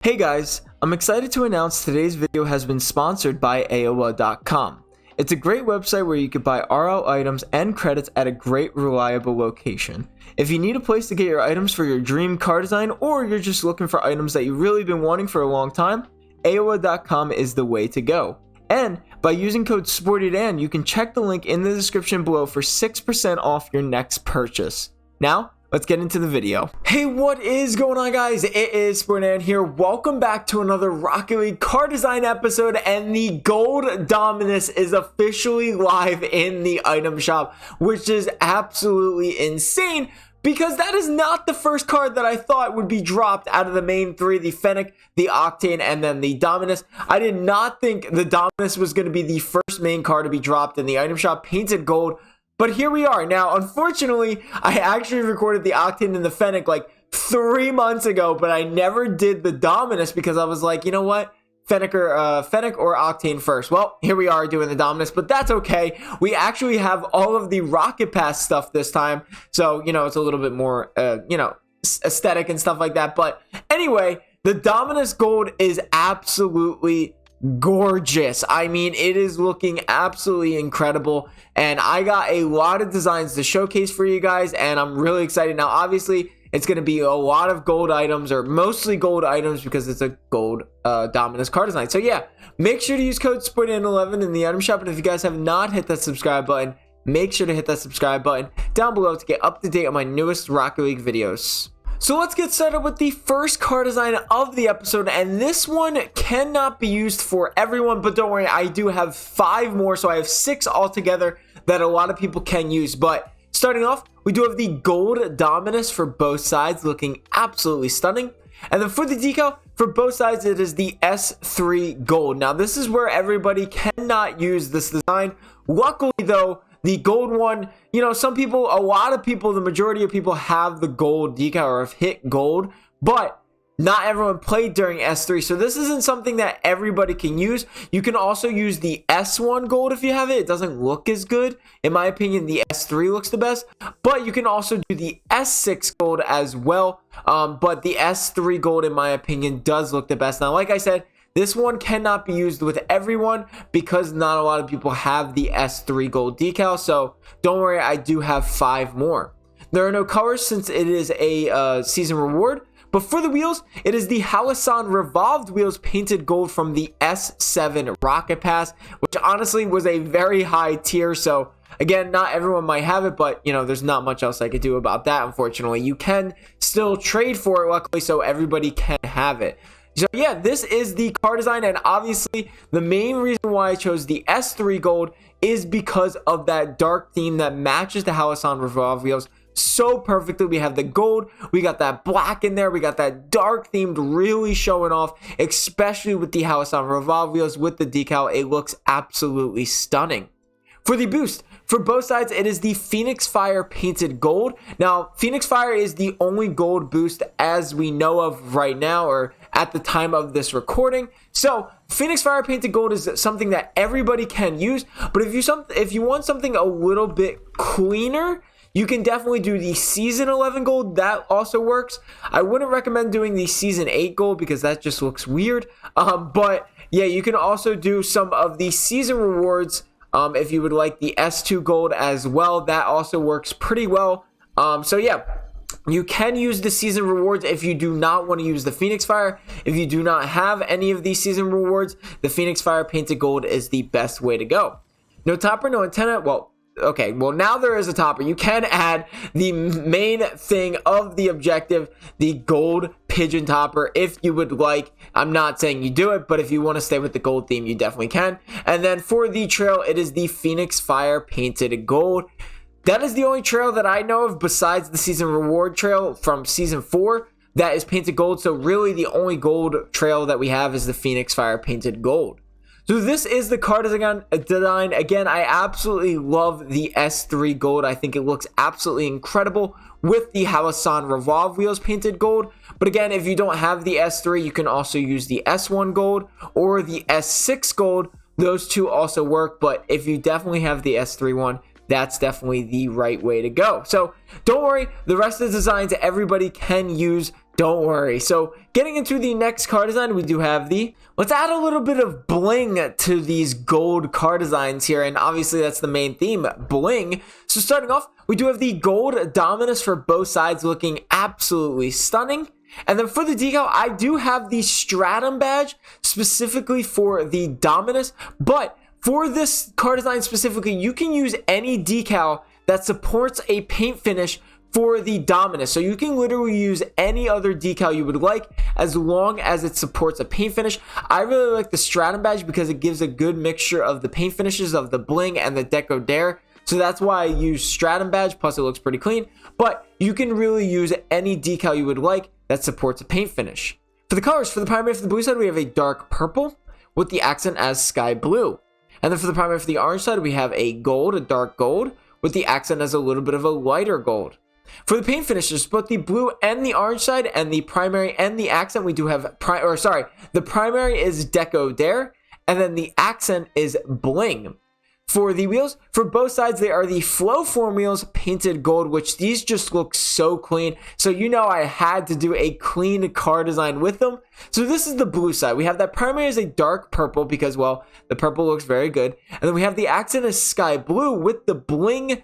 Hey guys, I'm excited to announce today's video has been sponsored by AOA.com. It's a great website where you can buy RL items and credits at a great reliable location. If you need a place to get your items for your dream car design, or you're just looking for items that you've really been wanting for a long time, AOA.com is the way to go. And by using code SPORTEDAN, you can check the link in the description below for 6% off your next purchase. Now, let's get into the video. Hey, what is going on, guys? It is SportedAn here. Welcome back to another Rocket League car design episode, and the gold Dominus is officially live in the item shop, which is absolutely insane because that is not the first card that I thought would be dropped out of the main three, the Fennec, the Octane, and then the Dominus. I did not think the Dominus was going to be the first main card to be dropped in the item shop, painted gold. But here we are. Now, unfortunately, I actually recorded the Octane and the Fennec like 3 months ago, but I never did the Dominus because I was like, you know what? Fennec or Octane first. Well, here we are doing the Dominus, but that's okay. We actually have all of the Rocket Pass stuff this time. So, you know, it's a little bit more, aesthetic and stuff like that. But anyway, the Dominus Gold is absolutely gorgeous. I mean, it is looking absolutely incredible, and I got a lot of designs to showcase for you guys, and I'm really excited. Now, obviously, it's going to be a lot of gold items, or mostly gold items, because it's a gold Dominus car design. So yeah, make sure to use code SPORTEDAN11 in the item shop, and if you guys have not hit that subscribe button, make sure to hit that subscribe button down below to get up to date on my newest Rocket League videos. So let's get started with the first car design of the episode, and this one cannot be used for everyone, but don't worry, I do have 5 more, so I have 6 altogether that a lot of people can use. But starting off, we do have the gold Dominus for both sides, looking absolutely stunning. And then for the decal, for both sides, it is the S3 gold. Now, this is where everybody cannot use this design. Luckily, though, the gold one, you know, some people, a lot of people, the majority of people have the gold decal or have hit gold, but not everyone played during S3. So this isn't something that everybody can use. You can also use the S1 gold if you have it. It doesn't look as good. In my opinion, the S3 looks the best, but you can also do the S6 gold as well. But the S3 gold, in my opinion, does look the best. Now, like I said, this one cannot be used with everyone because not a lot of people have the S3 gold decal. So don't worry, I do have 5 more. There are no colors since it is a season reward. But for the wheels, it is the Halasan revolved wheels painted gold from the S7 Rocket Pass, which honestly was a very high tier. So again, not everyone might have it, but you know, there's not much else I could do about that. Unfortunately, you can still trade for it, luckily, so everybody can have it. So yeah, this is the car design, and obviously the main reason why I chose the S3 gold is because of that dark theme that matches the Halasan revolved wheels so perfectly. We have the gold, we got that black in there, we got that dark themed really showing off, especially with the Halasan revolved wheels with the decal. It looks absolutely stunning. For the boost, for both sides, it is the Phoenix Fire painted gold. Now, Phoenix Fire is the only gold boost as we know of right now, or at the time of this recording. So Phoenix Fire painted gold is something that everybody can use, but if you want something a little bit cleaner, you can definitely do the Season 11 gold. That also works. I wouldn't recommend doing the Season 8 gold because that just looks weird. But yeah, you can also do some of the season rewards if you would like the S2 gold as well. That also works pretty well. So yeah, you can use the season rewards if you do not want to use the Phoenix Fire. If you do not have any of these season rewards, the Phoenix Fire painted gold is the best way to go. No topper, no antenna. Well, okay, well, now there is a topper. You can add the main thing of the objective, the gold pigeon topper, if you would like. I'm not saying you do it, but if you want to stay with the gold theme, you definitely can. And then for the trail, it is the Phoenix Fire painted gold. That is the only trail that I know of besides the season reward trail from season 4 that is painted gold. So really the only gold trail that we have is the Phoenix Fire painted gold. So this is the car design. Again, I absolutely love the S3 gold. I think it looks absolutely incredible with the Halasan revolve wheels painted gold. But again, if you don't have the S3, you can also use the S1 gold or the S6 gold. Those two also work, but if you definitely have the S3 one, that's definitely the right way to go. So don't worry, the rest of the designs everybody can use. Don't worry. So getting into the next car design, we do have let's add a little bit of bling to these gold car designs here. And obviously that's the main theme, bling. So starting off, we do have the gold Dominus for both sides, looking absolutely stunning. And then for the decal, I do have the Stratum badge specifically for the Dominus. But for this car design specifically, you can use any decal that supports a paint finish for the Dominus. So you can literally use any other decal you would like as long as it supports a paint finish. I really like the Stratum badge because it gives a good mixture of the paint finishes of the bling and the deco dare. So that's why I use Stratum badge, plus it looks pretty clean. But you can really use any decal you would like that supports a paint finish. For the colors, for the primary for the blue side, we have a dark purple with the accent as sky blue. And then for the primary for the orange side, we have a dark gold with the accent as a little bit of a lighter gold. For the paint finishes, both the blue and the orange side and the primary and the accent, we do have, the primary is Deco Dare and then the accent is Bling. For the wheels, for both sides, they are the Flowform wheels painted gold, which these just look so clean. So you know I had to do a clean car design with them. So this is the blue side. We have that primary as a dark purple because, well, the purple looks very good. And then we have the accent as sky blue with the bling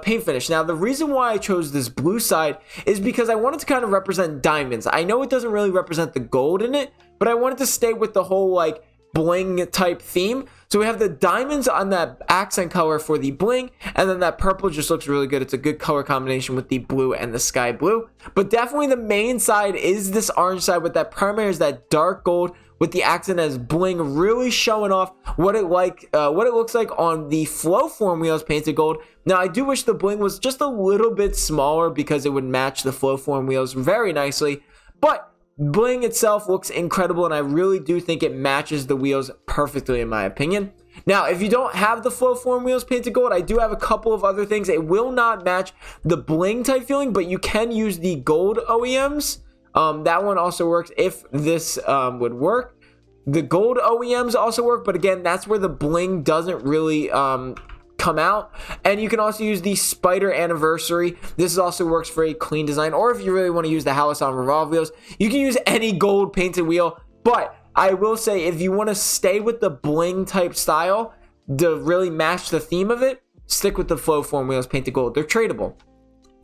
paint finish. Now, the reason why I chose this blue side is because I wanted to kind of represent diamonds. I know it doesn't really represent the gold in it, but I wanted to stay with the whole like bling type theme. So we have the diamonds on that accent color for the bling, and then that purple just looks really good. It's a good color combination with the blue and the sky blue. But definitely the main side is this orange side with that primary is that dark gold with the accent as bling, really showing off what it looks like on the Flowform wheels painted gold. Now I do wish the bling was just a little bit smaller because it would match the Flowform wheels very nicely, but bling itself looks incredible and I really do think it matches the wheels perfectly in my opinion. Now, if you don't have the Flowform wheels painted gold, I do have a couple of other things. It will not match the bling type feeling, but you can use the gold OEMs. That one also works if this would work. The gold OEMs also work, but again, that's where the bling doesn't really come out. And you can also use the Spider Anniversary. This also works for a clean design, or if you really want to use the Halosan Revolve wheels, you can use any gold painted wheel. But I will say, if you want to stay with the bling type style to really match the theme of it, stick with the Flowform wheels painted gold. They're tradable.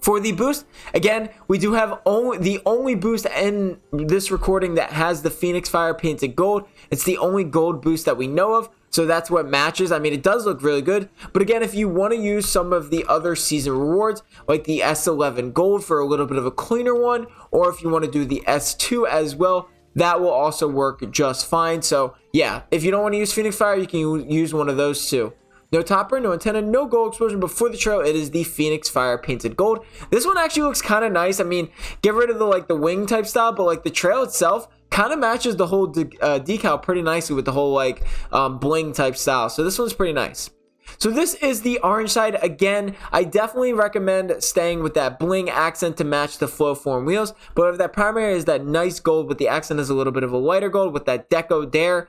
For the boost, again, we do have the only boost in this recording that has the Phoenix Fire painted gold. It's the only gold boost that we know of, so that's what matches. I mean, it does look really good, but again, if you want to use some of the other season rewards, like the S11 gold for a little bit of a cleaner one, or if you want to do the S2 as well, that will also work just fine. So yeah, if you don't want to use Phoenix Fire, you can use one of those too. No topper, no antenna, no gold explosion, but for the trail, it is the Phoenix Fire painted gold. This one actually looks kind of nice. I mean, get rid of the wing type style, but like the trail itself kind of matches the whole decal pretty nicely with the whole bling type style. So this one's pretty nice. So this is the orange side. Again, I definitely recommend staying with that bling accent to match the Flowform wheels. But if that primary is that nice gold with the accent is a little bit of a lighter gold with that Deco Dare.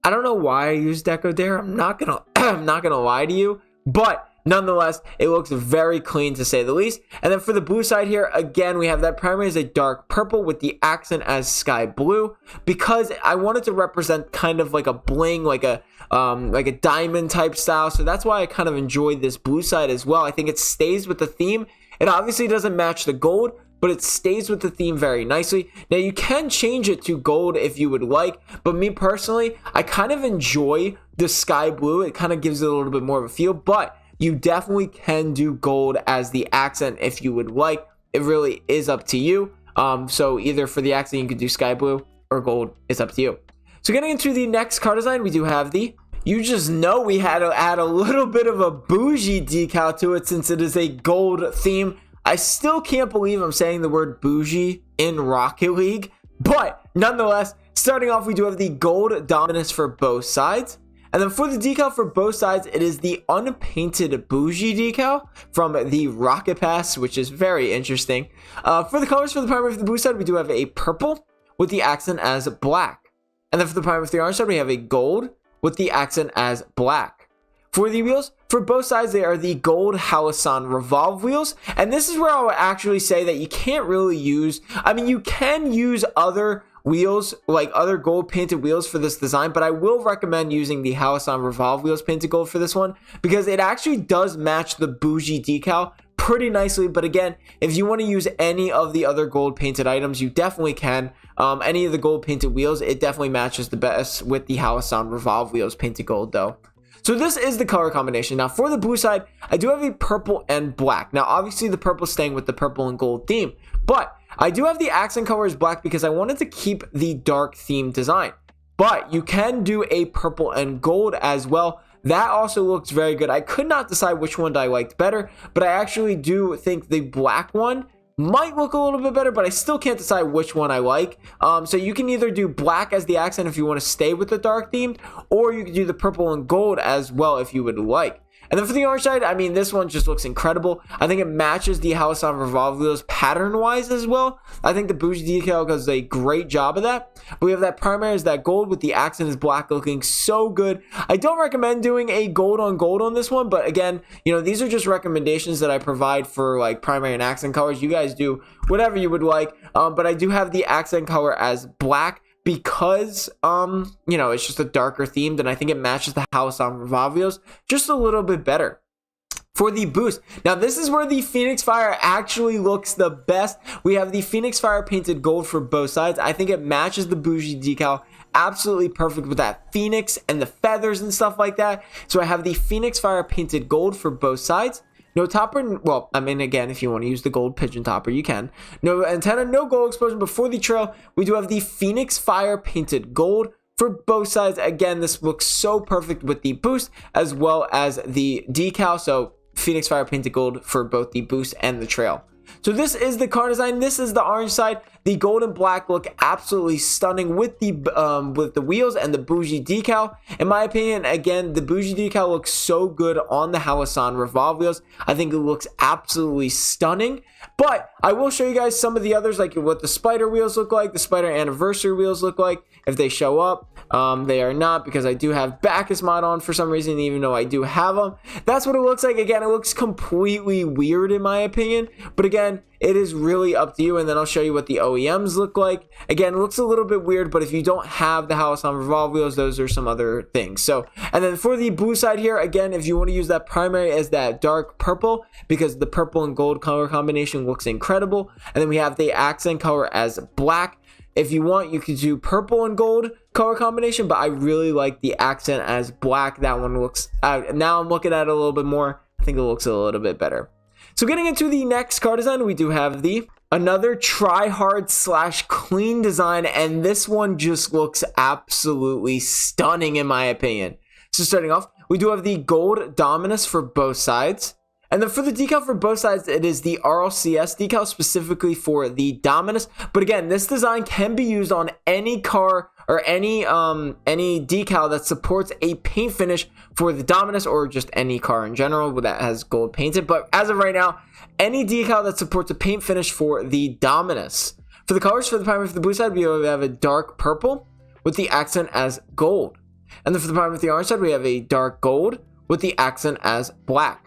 I don't know why I use Deco Dare. I'm not gonna lie to you, but nonetheless, it looks very clean to say the least. And then for the blue side here, again, we have that primary as a dark purple with the accent as sky blue because I wanted to represent kind of like a bling, like a diamond type style. So that's why I kind of enjoyed this blue side as well. I think it stays with the theme. It obviously doesn't match the gold, but it stays with the theme very nicely. Now, you can change it to gold if you would like, but me personally, I kind of enjoy the sky blue. It kind of gives it a little bit more of a feel, but you definitely can do gold as the accent if you would like. It really is up to you. So either for the accent, you could do sky blue or gold. It's up to you. So getting into the next car design, we do have you just know we had to add a little bit of a bougie decal to it since it is a gold theme. I still can't believe I'm saying the word bougie in Rocket League, but nonetheless, starting off, we do have the gold Dominus for both sides. And then for the decal for both sides, it is the unpainted bougie decal from the Rocket Pass, which is very interesting. For the colors for the primary for the blue side, we do have a purple with the accent as black. And then for the primary for the orange side, we have a gold with the accent as black. For the wheels, for both sides, they are the gold Halasan revolve wheels. And this is where I would actually say that you can't really use, I mean, you can use other wheels, like other gold painted wheels for this design, but I will recommend using the Halasan revolve wheels painted gold for this one because it actually does match the Bougie decal pretty nicely. But again, if you want to use any of the other gold painted items, you definitely can. Any of the gold painted wheels, it definitely matches the best with the Halasan revolve wheels painted gold though. So this is the color combination. Now for the blue side, I do have a purple and black. Now obviously the purple is staying with the purple and gold theme, but I do have the accent color as black because I wanted to keep the dark theme design. But you can do a purple and gold as well. That also looks very good. I could not decide which one I liked better, but I actually do think the black one might look a little bit better, but I still can't decide which one I like. So you can either do black as the accent if you want to stay with the dark theme, or you can do the purple and gold as well if you would like. And then for the orange side, I mean, this one just looks incredible. I think it matches the Halasan revolve wheels pattern-wise as well. I think the Bougie decal does a great job of that. But we have that primary is that gold with the accent is black, looking so good. I don't recommend doing a gold on this one, but again, you know, these are just recommendations that I provide for like primary and accent colors. You guys do whatever you would like, but I do have the accent color as black because you know, it's just a darker themed, and I think it matches the Halasan revolve wheels just a little bit better. For the boost, now this is where the Phoenix Fire actually looks the best. We have the Phoenix Fire painted gold for both sides. I think it matches the Bougie decal absolutely perfect with that phoenix and the feathers and stuff like that. So I have the Phoenix Fire painted gold for both sides. No topper, well, I mean, again, if you want to use the gold pigeon topper, you can. No antenna, no gold explosion. Before the trail, we do have the Phoenix Fire painted gold for both sides. Again, this looks so perfect with the boost as well as the decal. So Phoenix Fire painted gold for both the boost and the trail. So this is the car design. This is the orange side. The gold and black look absolutely stunning with the wheels and the Bougie decal. In my opinion, again, the Bougie decal looks so good on the Halasan revolve wheels. I think it looks absolutely stunning. But I will show you guys some of the others, like what the spider wheels look like, the spider anniversary wheels look like if they show up. They are not, because I do have Bacchus mod on for some reason, even though I do have them. That's what it looks like. Again, it looks completely weird in my opinion, but again, it is really up to you. And then I'll show you what the OEMs look like. Again, it looks a little bit weird, but if you don't have the Halasan revolve wheels, those are some other things. So, and then for the blue side here, again, if you want to use that primary as that dark purple, because the purple and gold color combination looks incredible. And then we have the accent color as black. If you want, you could do purple and gold color combination, but I really like the accent as black. That one looks, now I'm looking at it a little bit more, I think it looks a little bit better. So getting into the next car design, we do have another try hard / clean design, and this one just looks absolutely stunning in my opinion. So starting off, we do have the gold Dominus for both sides. And then for the decal for both sides, it is the RLCS decal specifically for the Dominus. But again, this design can be used on any car or any decal that supports a paint finish for the Dominus, or just any car in general that has gold painted. But as of right now, any decal that supports a paint finish for the Dominus. For the colors for the primary for the blue side, we have a dark purple with the accent as gold. And then for the primary for the orange side, we have a dark gold with the accent as black.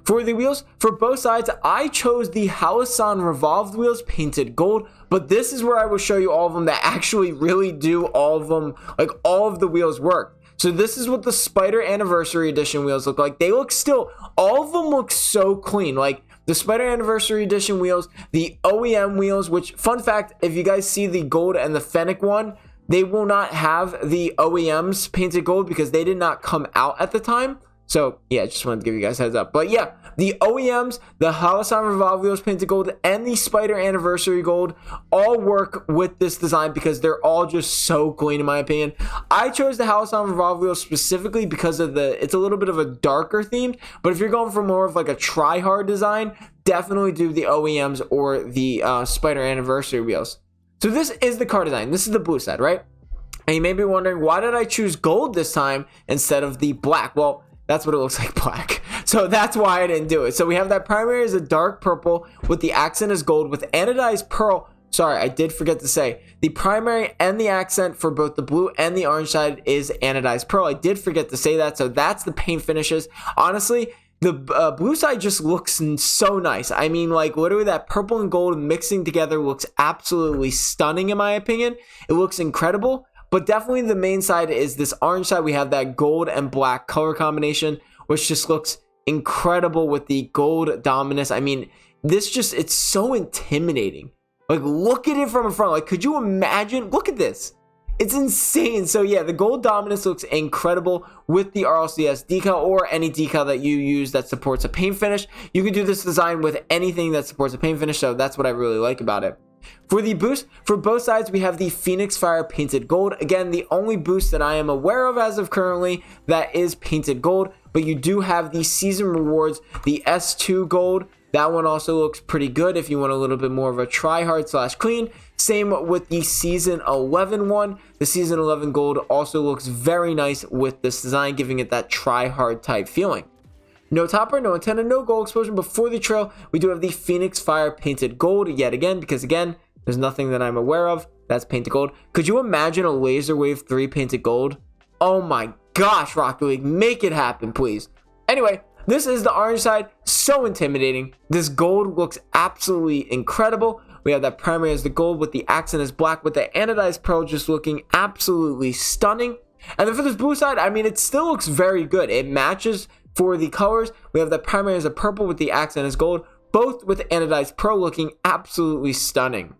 For the wheels, for both sides, I chose the Halasan revolved wheels painted gold, but this is where I will show you all of them that actually really do all of them, like all of the wheels work. So this is what the Spider Anniversary Edition wheels look like. They look still, all of them look so clean. Like the Spider Anniversary Edition wheels, the OEM wheels, which, fun fact, if you guys see the gold and the Fennec one, they will not have the OEMs painted gold because they did not come out at the time. So yeah, just wanted to give you guys a heads up. But yeah, the OEMs, the Halasan revolve wheels painted gold, and the Spider Anniversary gold all work with this design because they're all just so clean in my opinion. I chose the Halasan revolve wheels specifically because of it's a little bit of a darker theme. But if you're going for more of like a try hard design, definitely do the OEMs or the Spider Anniversary wheels. So this is the car design. This is the blue side, right? And you may be wondering, why did I choose gold this time instead of the black? Well, that's what it looks like, black. So that's why I didn't do it. So we have that primary as a dark purple with the accent as gold with anodized pearl sorry, I did forget to say, the primary and the accent for both the blue and the orange side is anodized pearl. I did forget to say that, so that's the paint finishes. Honestly, the blue side just looks so nice. I mean, like, literally that purple and gold mixing together looks absolutely stunning in my opinion. It looks incredible, but definitely the main side is this orange side. We have that gold and black color combination, which just looks incredible with the gold Dominus. I mean, this just, it's so intimidating. Like, look at it from the front. Like, could you imagine? Look at this. It's insane. So yeah, the gold Dominus looks incredible with the RLCS decal or any decal that you use that supports a paint finish. You can do this design with anything that supports a paint finish, so that's what I really like about it. For the boost, for both sides, we have the Phoenix Fire painted gold. Again, the only boost that I am aware of as of currently that is painted gold, but you do have the season rewards, the S2 gold. That one also looks pretty good if you want a little bit more of a try-hard / clean. Same with the Season 11 one. The Season 11 gold also looks very nice with this design, giving it that try-hard type feeling. No topper, no antenna, no gold explosion. Before the trail, we do have the Phoenix Fire painted gold yet again, because again, there's nothing that I'm aware of that's painted gold. Could you imagine a Laser Wave 3 painted gold? Oh my gosh, Rocket League, make it happen, please. Anyway, this is the orange side, so intimidating. This gold looks absolutely incredible. We have that primary as the gold with the accent as black with the anodized pearl just looking absolutely stunning. And then for this blue side, I mean, it still looks very good. It matches for the colors. We have the primary as a purple with the accent as gold, both with anodized pearl looking absolutely stunning.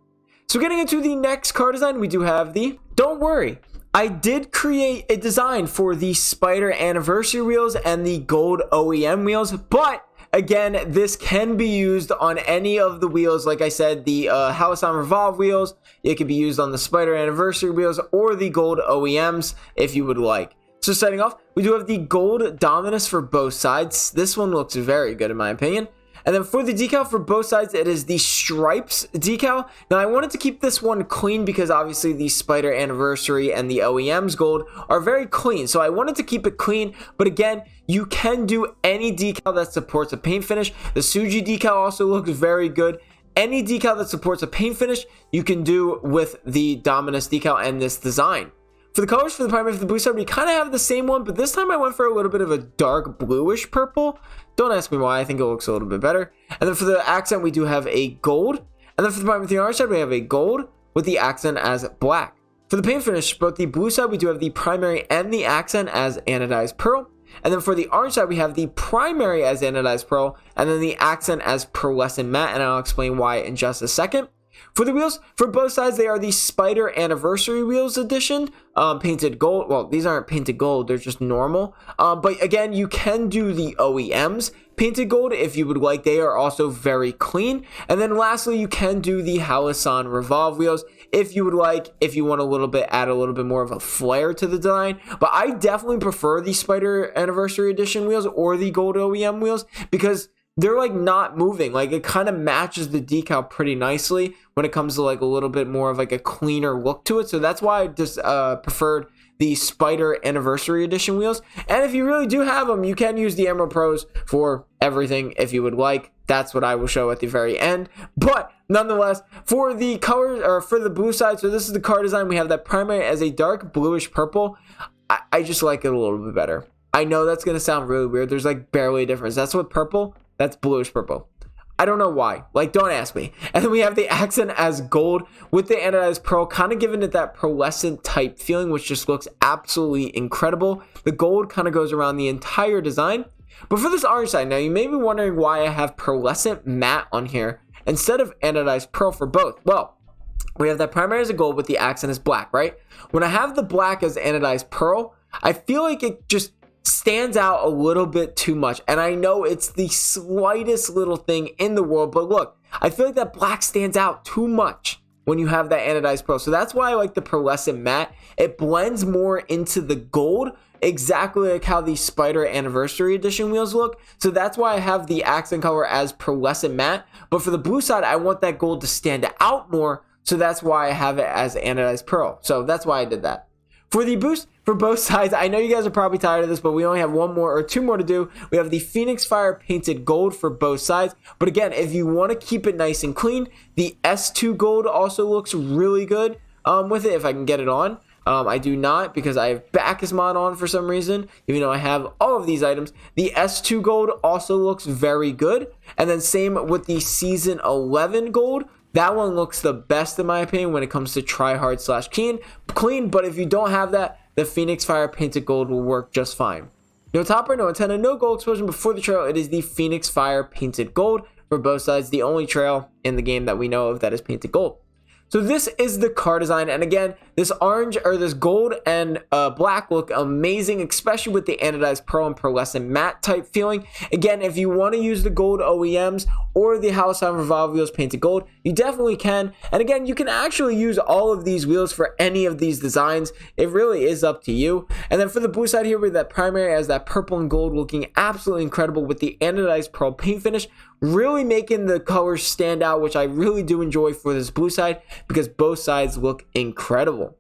So getting into the next car design, we do have the, don't worry, I did create a design for the Spider Anniversary wheels and the gold OEM wheels, but again, this can be used on any of the wheels. Like I said, the Halasan Revolve wheels, it can be used on the Spider Anniversary wheels or the gold OEMs if you would like. So starting off, we do have the gold Dominus for both sides. This one looks very good in my opinion. And then for the decal for both sides, it is the Stripes decal. Now, I wanted to keep this one clean because obviously the Spider Anniversary and the OEM's gold are very clean. So I wanted to keep it clean. But again, you can do any decal that supports a paint finish. The Bougie decal also looks very good. Any decal that supports a paint finish, you can do with the Dominus decal and this design. For the colors for the primary for the blue side, we kind of have the same one, but this time I went for a little bit of a dark bluish purple. Don't ask me why, I think it looks a little bit better. And then for the accent, we do have a gold. And then for the primary for the orange side, we have a gold with the accent as black. For the paint finish, both the blue side, we do have the primary and the accent as anodized pearl. And then for the orange side, we have the primary as anodized pearl, and then the accent as pearlescent matte, and I'll explain why in just a second. For the wheels, for both sides, they are the Spider Anniversary Wheels Edition, painted gold. Well, these aren't painted gold, they're just normal. But again, you can do the OEMs painted gold if you would like. They are also very clean. And then lastly, you can do the Halasan Revolve wheels if you would like, if you want add a little bit more of a flair to the design. But I definitely prefer the Spider Anniversary Edition wheels or the gold OEM wheels because they're like not moving. Like it kind of matches the decal pretty nicely when it comes to like a little bit more of like a cleaner look to it. So that's why I just preferred the Spider Anniversary Edition wheels. And if you really do have them, you can use the Emerald Pros for everything if you would like. That's what I will show at the very end. But nonetheless, for the colors or for the blue side, so this is the car design. We have that primary as a dark bluish purple. I just like it a little bit better. I know that's going to sound really weird. There's like barely a difference. That's what purple. That's bluish purple. I don't know why. Like, don't ask me. And then we have the accent as gold with the anodized pearl, kind of giving it that pearlescent type feeling, which just looks absolutely incredible. The gold kind of goes around the entire design. But for this orange side, now you may be wondering why I have pearlescent matte on here instead of anodized pearl for both. Well, we have that primary as a gold with the accent as black, right? When I have the black as anodized pearl, I feel like it just stands out a little bit too much. And I know it's the slightest little thing in the world, but look, I feel like that black stands out too much when you have that anodized pearl. So that's why I like the pearlescent matte. It blends more into the gold, exactly like how the Spider Anniversary Edition wheels look. So that's why I have the accent color as pearlescent matte. But for the blue side, I want that gold to stand out more. So that's why I have it as anodized pearl. So that's why I did that. For the boost for both sides, I know you guys are probably tired of this, but we only have one more or two more to do. We have the Phoenix Fire painted gold for both sides. But again, if you want to keep it nice and clean, the S2 gold also looks really good with it if I can get it on. I do not because I have Bacchus mod on for some reason, even though I have all of these items. The S2 gold also looks very good. And then same with the Season 11 gold. That one looks the best in my opinion when it comes to try hard / clean. But if you don't have that, the Phoenix Fire painted gold will work just fine. No topper, no antenna, no gold explosion before the trail. It is the Phoenix Fire painted gold for both sides. The only trail in the game that we know of that is painted gold. So this is the car design, and again, this orange or this gold and black look amazing, especially with the anodized pearl and pearlescent matte type feeling. Again, if you want to use the gold OEMs or the Halcyon Revolve wheels painted gold, you definitely can. And again, you can actually use all of these wheels for any of these designs. It really is up to you. And then for the blue side here, with that primary as that purple and gold looking absolutely incredible with the anodized pearl paint finish, really making the colors stand out, which I really do enjoy for this blue side because both sides look incredible.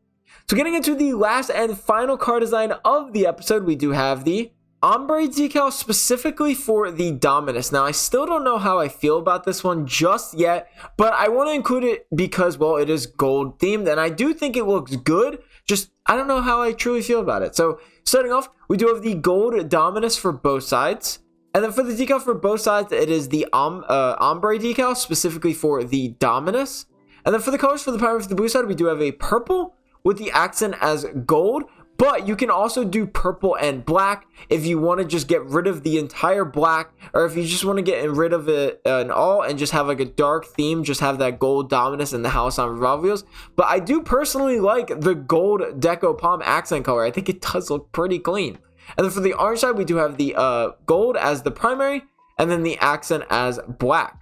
So getting into the last and final car design of the episode, we do have the ombre decal specifically for the Dominus. Now, I still don't know how I feel about this one just yet, but I want to include it because, well, it is gold themed and I do think it looks good. Just, I don't know how I truly feel about it. So starting off, we do have the gold Dominus for both sides. And then for the decal for both sides, it is the ombre decal specifically for the Dominus. And then for the colors for the primary for the blue side, we do have a purple with the accent as gold. But you can also do purple and black if you want to just get rid of the entire black, or if you just want to get rid of it all and just have like a dark theme, just have that gold Dominus and the Halcyon Revolve wheels. But I do personally like the gold Deco Palm accent color. I think it does look pretty clean. And then for the orange side, we do have the gold as the primary and then the accent as black.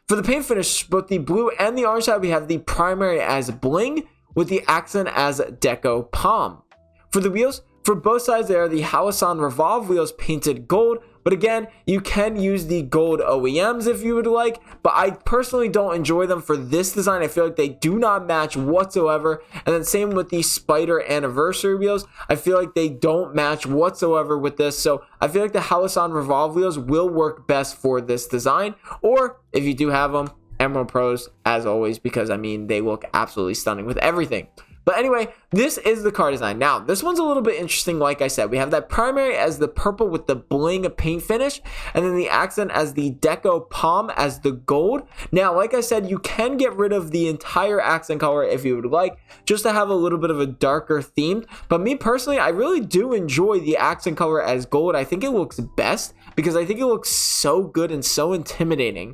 For the paint finish, both the blue and the orange side, we have the primary as Bling with the accent as Deco Palm. For the wheels, for both sides, they are the Halcyon Revolve wheels painted gold. But again, you can use the gold OEMs if you would like, but I personally don't enjoy them for this design. I feel like they do not match whatsoever. And then same with the Spider Anniversary wheels. I feel like they don't match whatsoever with this. So I feel like the Halcyon Revolve wheels will work best for this design. Or if you do have them, Emerald Pros as always, because I mean, they look absolutely stunning with everything. But anyway, this is the car design. Now, this one's a little bit interesting. Like I said, we have that primary as the purple with the bling paint finish, and then the accent as the Deco Palm as the gold. Now, like I said, you can get rid of the entire accent color if you would like, just to have a little bit of a darker theme. But me personally, I really do enjoy the accent color as gold. I think it looks best because I think it looks so good and so intimidating.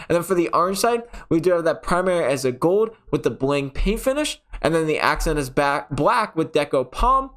And then for the orange side, we do have that primary as a gold with the bling paint finish. And then the accent is black with Deco Palm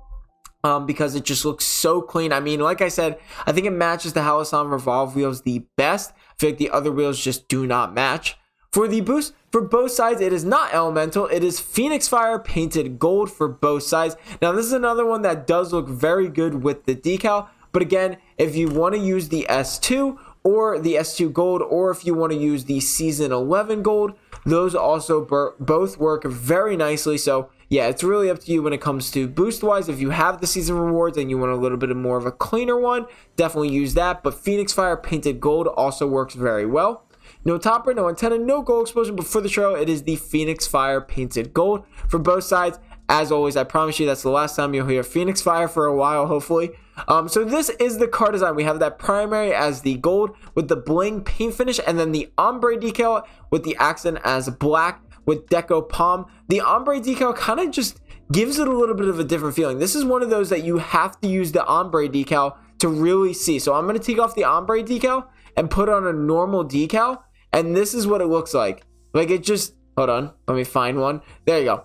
because it just looks so clean. I mean, like I said, I think it matches the Halcyon Revolve wheels the best. I feel like the other wheels just do not match. For the boost, for both sides, it is not elemental. It is Phoenix Fire painted gold for both sides. Now, this is another one that does look very good with the decal. But again, if you want to use the S2 or the S2 gold, or if you want to use the Season 11 gold, those also both work very nicely. So yeah, it's really up to you when it comes to boost wise. If you have the season rewards and you want a little bit more of a cleaner one, definitely use that. But Phoenix Fire painted gold also works very well. No topper, no antenna, no gold explosion, but for the trail, it is the Phoenix Fire painted gold for both sides. As always, I promise you that's the last time you'll hear Phoenix Fire for a while, hopefully. So this is the car design. We have that primary as the gold with the bling paint finish, and then the ombre decal with the accent as black with Deco Palm. The ombre decal kind of just gives it a little bit of a different feeling. This is one of those that you have to use the ombre decal to really see. So I'm going to take off the ombre decal and put on a normal decal, and this is what it looks like. Like it just, hold on, let me find one. There you go.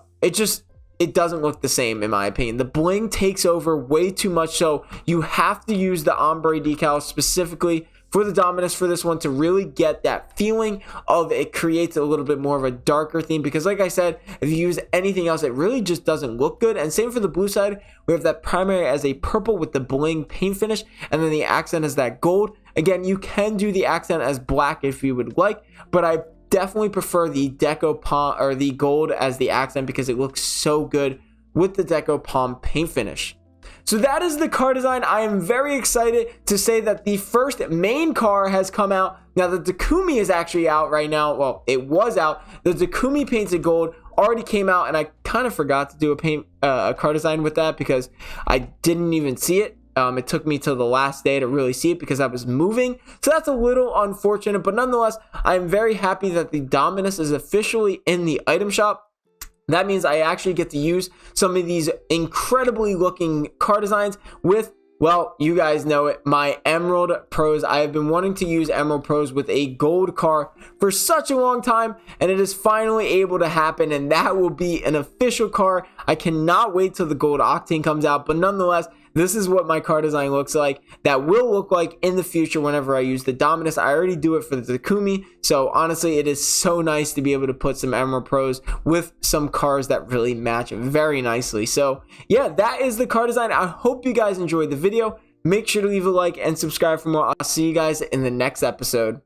It doesn't look the same in my opinion. The bling takes over way too much, so you have to use the ombre decal specifically for the Dominus for this one to really get that feeling of it creates a little bit more of a darker theme, because like I said, if you use anything else, it really just doesn't look good. And same for the blue side, we have that primary as a purple with the bling paint finish, and then the accent is that gold. Again, you can do the accent as black if you would like, but I definitely prefer the Deco Palm or the gold as the accent because it looks so good with the Deco Palm paint finish. So that is the car design. I am very excited to say that the first main car has come out. Now the Takumi is actually out right now. Well, it was out. The Takumi painted gold already came out, and I kind of forgot to do a car design with that because I didn't even see it. It took me till the last day to really see it because I was moving. So that's a little unfortunate, but nonetheless, I'm very happy that the Dominus is officially in the item shop. That means I actually get to use some of these incredibly looking car designs with, well, you guys know it, my Emerald Pros. I have been wanting to use Emerald Pros with a gold car for such a long time, and it is finally able to happen, and that will be an official car. I cannot wait till the gold Octane comes out, but nonetheless, this is what my car design looks like. That will look like in the future whenever I use the Dominus. I already do it for the Takumi. So honestly, it is so nice to be able to put some Emerald Pros with some cars that really match very nicely. So yeah, that is the car design. I hope you guys enjoyed the video. Make sure to leave a like and subscribe for more. I'll see you guys in the next episode.